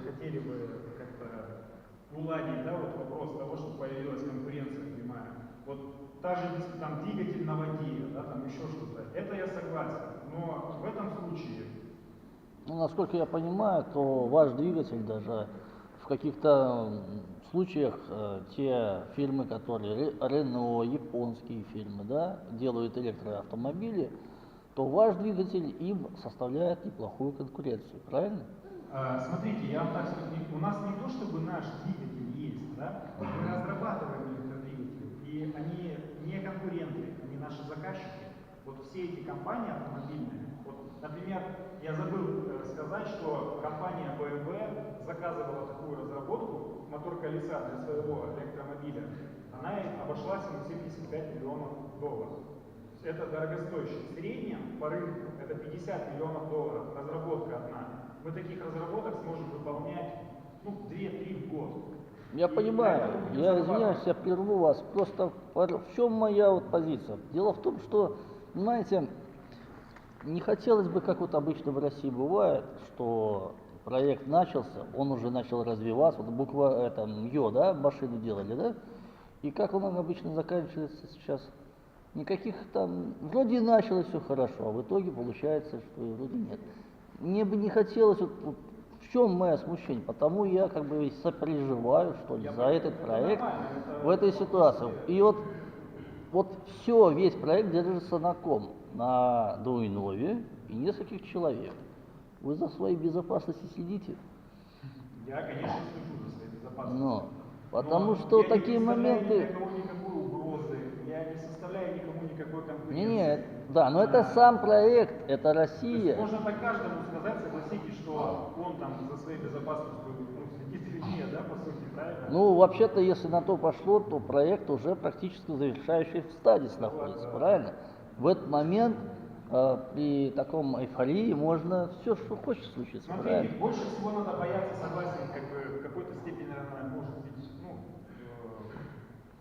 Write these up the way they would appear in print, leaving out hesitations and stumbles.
хотели бы как-то уладить, да, вот вопрос того, чтобы появилась конкуренция прямая. Вот та же там двигатель на воде, да, там еще что-то. Это я согласен. Но в этом случае... Ну, насколько я понимаю, то ваш двигатель даже в каких-то случаях те фирмы, которые Renault, японские фирмы, да, делают электроавтомобили, то ваш двигатель им составляет неплохую конкуренцию, правильно? Смотрите, я вам так скажу, у нас не то чтобы наш двигатель есть, да, мы разрабатываем электродвигатели, и они не конкуренты, они наши заказчики. Вот все эти компании автомобильные, вот, например, я забыл сказать, что компания BMW заказывала такую разработку, мотор колеса для своего электромобиля, она обошлась ему 75 миллионов долларов. Это дорогостоящее. В среднем по рынку это 50 миллионов долларов, разработка одна. Мы таких разработок сможем выполнять 2-3 в год. Я понимаю, я извиняюсь, я прерву вас. Просто в чем моя вот позиция? Дело в том, что, знаете, не хотелось бы, как вот обычно в России бывает, что проект начался, он уже начал развиваться, вот буква это МЙО, да, машину делали, да? И как он обычно заканчивается сейчас? Никаких там, вроде началось все хорошо, а в итоге получается, что вроде нет. Мне бы не хотелось, вот в чем мое смущение, потому я как бы сопереживаю, что ли, за этот проект в этой ситуации. И вот все, весь проект держится на ком? На Дуинове и нескольких человек. Вы за своей безопасностью следите? Я, конечно, слежу за своей безопасностью. Но, потому что такие моменты... Я не представляю никакой угрозы, я не составляю никому никакой конкуренции. Нет, да, но это сам проект, это Россия. То есть можно так каждому сказать, согласитесь, что он там за своей безопасностью следит или нет, да, по сути, правильно? Ну, вообще-то, если на то пошло, то проект уже практически завершающий в стадии находится, правильно? В этот момент при таком эйфории можно все, что хочет случиться. Смотрите, правильно? больше всего надо бояться, согласен, как бы в какой-то степени, наверное, может быть,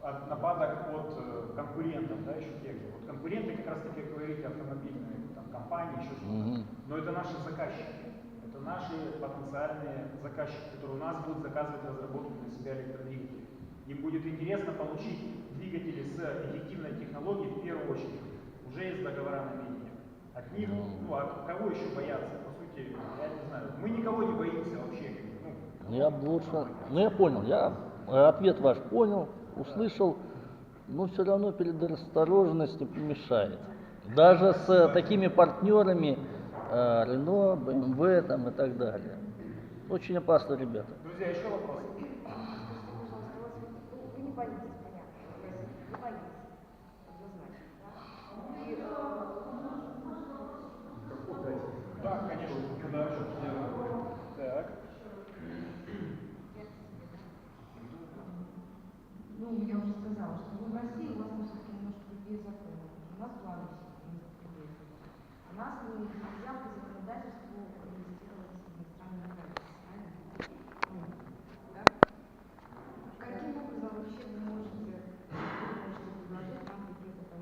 от нападок от конкурентов, да, еще тех же. Вот конкуренты, как раз таки, как говорите, автомобильные там, компании, еще что-то. Но это наши заказчики. Это наши потенциальные заказчики, которые у нас будут заказывать разработку для себя электродвигателей. Им будет интересно получить двигатели с эффективной технологией в первую очередь. Уже есть договора на видение. От них, а кого еще бояться? По сути, я не знаю. Мы никого не боимся вообще. Я лучше, я понял, я ответ ваш понял, услышал, но все равно предосторожность не помешает. Даже с такими партнерами Renault, BMW там, и так далее. Очень опасно, ребята. Друзья, еще вопрос? Вы не боитесь, понятно. Вы боитесь, однозначно. Да, конечно. Так. Ну, я уже сказала, что в России у вас все-таки немножко другие законы. У нас планы все-таки другие. У нас нельзя по законодательству инвестировать в иностранные проекты, правильно? Да? Каким образом вообще вы можете предложить нам какие-то там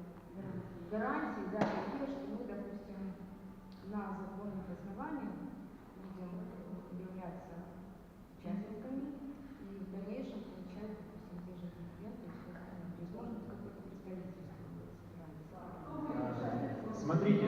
гарантии, да, такие, что мы, допустим, на законных основаниях будем являться участниками и в дальнейшем получать, допустим, те же дивиденды, и все остальное. То есть, может быть, какое-то представительство будет собираться. Смотрите,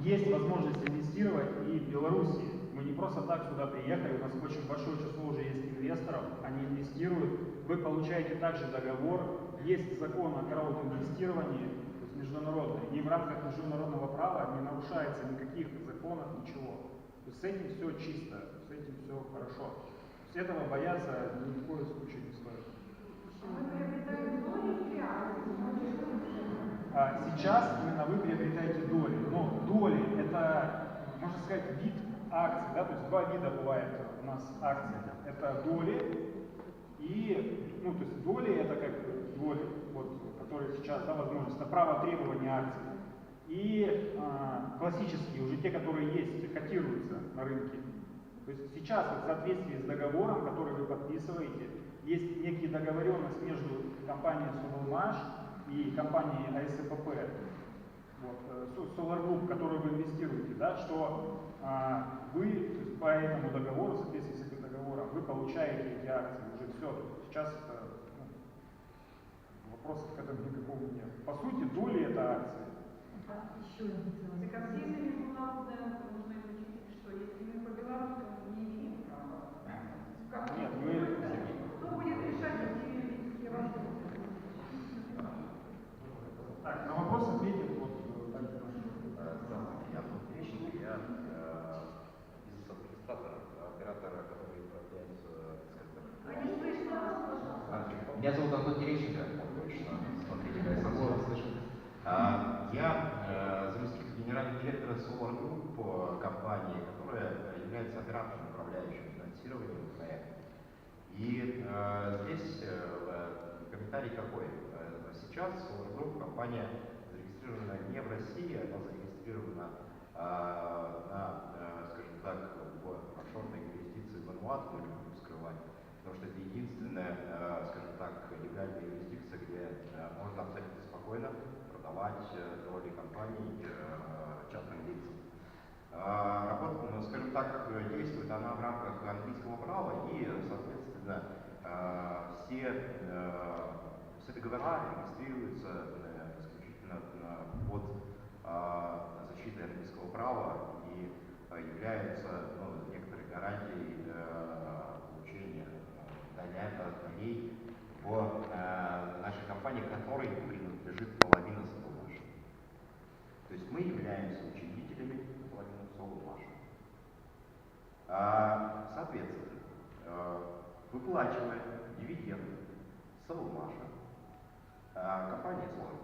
есть возможность инвестировать и в Беларуси. Мы не просто так сюда приехали, у нас очень большое число уже есть инвесторов, они инвестируют, вы получаете также договор, есть закон о краудинвестировании, то есть международный, и в рамках международного права не нарушается никаких законов, ничего. То есть с этим все чисто, с этим все хорошо. С этого бояться ни в коем случае не стоит. Сейчас именно вы приобретаете доли. Но доли это, можно сказать, вид акций. Да? То есть два вида бывает у нас акций. Это доли и, то есть доли это как доли, вот, которые сейчас, да, возможность, это право требования акций. И классические, уже те, которые есть, котируются на рынке. То есть сейчас вот, в соответствии с договором, который вы подписываете, есть некие договоренности между компанией Solarmash и компанией АСПП, вот, Solar Group, в которую вы инвестируете, да, что вы, то есть по этому договору, в соответствии с этим договором, вы получаете эти акции уже все. Сейчас это вопросов к этому никакого нет. По сути, доли это акции. Еще я хотела Так а сказать. все международные нужно изучить, что если мы по белорусскому не имеем права, как Нет, кто будет решать эти юридические вопросы? Так, на вопрос ответит вот Здравствуйте, я Антон Терещенко, я бизнес-администратор оператора, который является, скажем так, А не слышно вас, пожалуйста. Меня зовут Антон Терещенко, точно, смотрите, как я сам слышу. Я заместитель генерального директора Solar Group, компании, которая является оператором, управляющим финансированием проекта. И здесь комментарий какой? Сейчас Solar Group компания зарегистрирована не в России, она зарегистрирована скажем так, в офшорной юрисдикции Вануату, не будем скрывать, потому что это единственная, скажем так, легальная юрисдикция, где можно абсолютно спокойно продавать доли компаний частным лицам. Работа, скажем так, действует она в рамках английского права и, соответственно, все договора регистрируются исключительно под защитой английского права и являются некоторой гарантией получения долей в нашей компании, которой принадлежит половина Solar. То есть мы являемся учредителями половины Solar. Соответственно, выплачивая дивиденды Solar, компания Solar,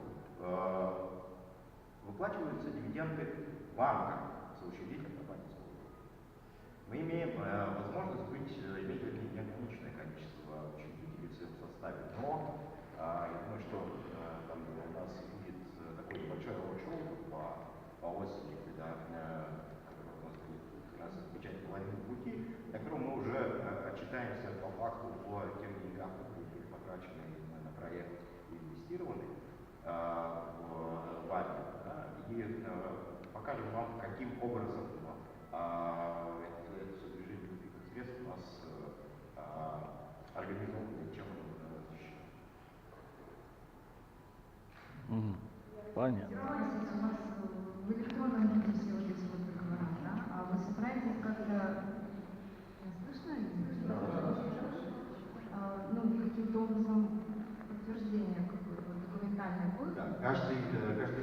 выплачиваются дивиденды банкам, соучредителям компании Solar. Мы имеем возможность иметь неограниченное количество учредителей в своем составе, но я думаю, что там у нас будет такой небольшой роуд-шоу по осени, когда у нас будет как раз отмечать половину пути, на котором мы уже отчитаемся по факту по тем деньгам, которые были потрачены на проект и инвестированы вами, и покажем вам, каким образом это все движение ликвидных средств у нас организовано и чем оно защищено. Понятно. Спросить, у вас в электронном виде все вот эти вот договора, да? А вы собираетесь как-то... Слышно ли? Ну, каким-то образом подтверждение какое-то документальное будет? Да, каждый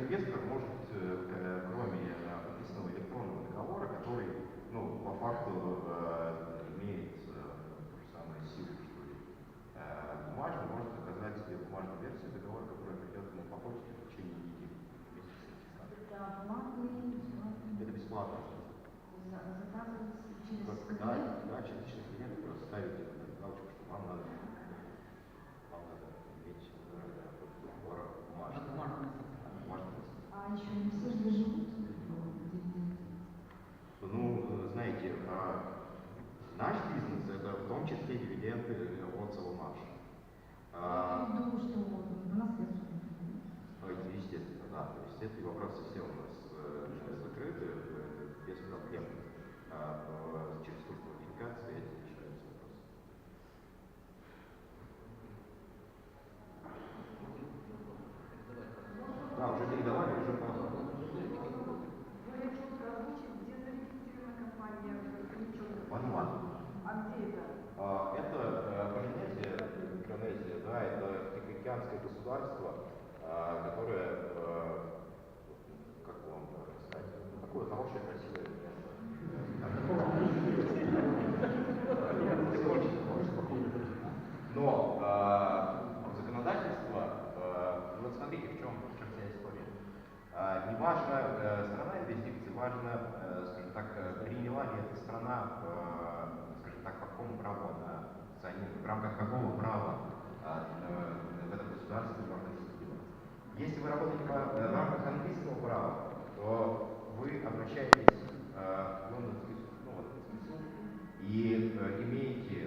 инвестор может, кроме подписанного электронного договора, который по факту имеет ту же самую силу, что ли, бумажный, может заказать себе бумажную версию договора, которая придет ему по почте в течение недели вместе с сертификатом. Это платный, Это бесплатно. заказывать через Да, через личный кабинет вы ставите галочку, что вам надо иметь договор бумажный. А еще не все же живут Знаете, наш бизнес это в том числе дивиденды от Solar. Я думаю, что у нас нет. Естественно, да. То есть эти вопросы все у нас закрыты, без проблем. Через службу коммуникации эти решаются вопросы. Да, уже передавали, уже можно. Более четко озвучить, где зарегистрирована компания, ничего. Вануату. А где это? Это Микронезия, да, это тихоокеанское государство, которое, как вам сказать, такое хорошее, красивое место. Но законодательство, вот смотрите, в чем вся история. Неважно, страна юрисдикции, важно, скажем так, приняла ли эта страна, скажем так, по какому праву она функционирует, в рамках какого права в этом государстве можно действовать. Если вы работаете в рамках английского права, то вы обращаетесь в лондонский суд и имеете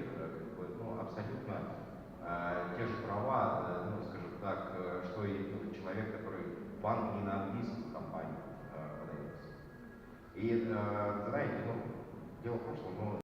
абсолютно те же права, скажем так, что и человек, который банк не на английскую компанию подается. И знаете, ну, дело в том, что